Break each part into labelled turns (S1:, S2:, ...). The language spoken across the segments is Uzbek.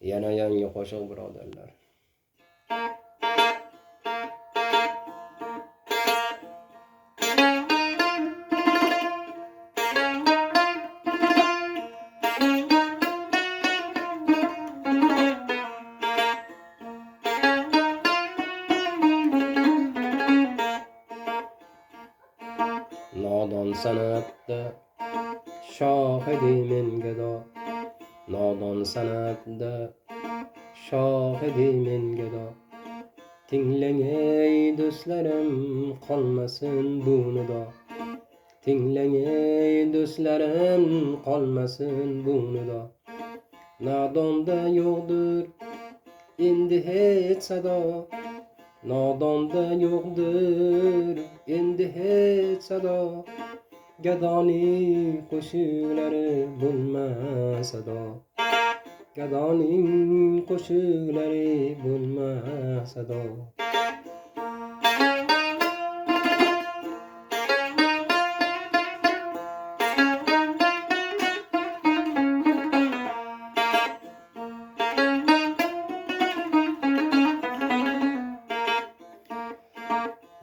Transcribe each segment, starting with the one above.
S1: Yana yangi qo'shiq birodarlar. Nodon sanatda shohidi men gado, nodon sanatda shohidi men gado. Tinglang ey do'stlarim, qolmasin bu nido. Tinglang ey do'stlarim, qolmasin bu nido. Nodonda yo'qdir endi hech sado, nodonda yo'qdir endi hech sado. Gadoning qo'shiqlari bo'lmas sado, gadoning qo'shiqlari bo'lmas sado.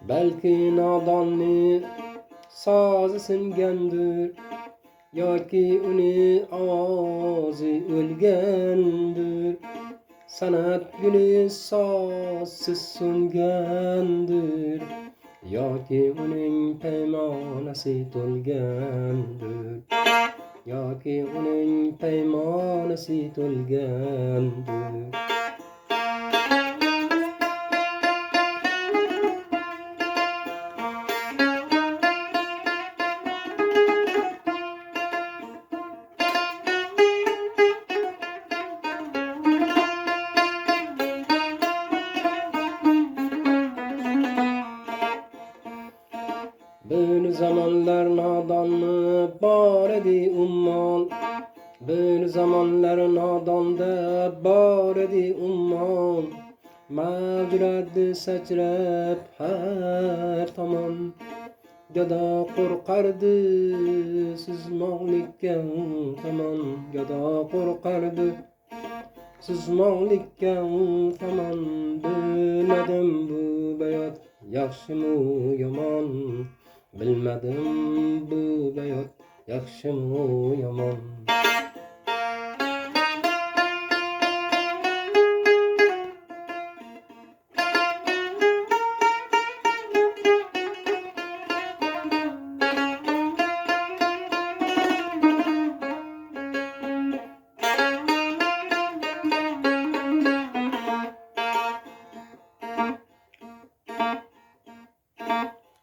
S1: Balki nodonni sozi singandir, yoki uni ovozi o'lgandir. San'at guli sozsiz so'ngandir, yoki uning paymonasi to'lgandir, yoki uning paymonasi to'lgandir. Bir zamonlar nodonni bor edi ummon, bir zamonlar nodonda bor edi ummon. Mavjuradi sachrab har tomon, gado qo'rqardi sizmoqlikka u tomon, gado qo'rqardi sizmoqlikka u tomon. Bilmadim bu bayot yaxshimi yomon, bilmadim bu bayot yaxshimi yomon.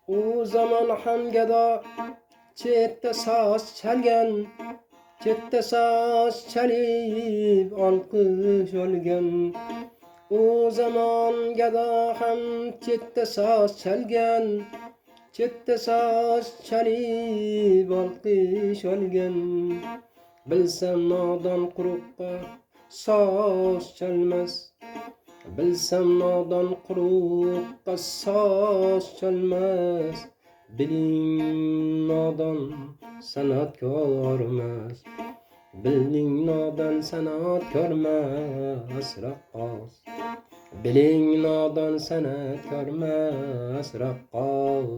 S1: U zaman ham gado chetda soz chalgan, chetda soz chalib olqish olgan. U zaman gado ham chetda soz chalgan, chetda soz chalib olqish olgan. Bilsam nodon quruqqa soz chalmas, bilsam nodon quruqqa soz chalmas. Biling nodon san'atkormas, biling nodon san'atkormas raqqos. Biling nodon san'atkormas raqqos.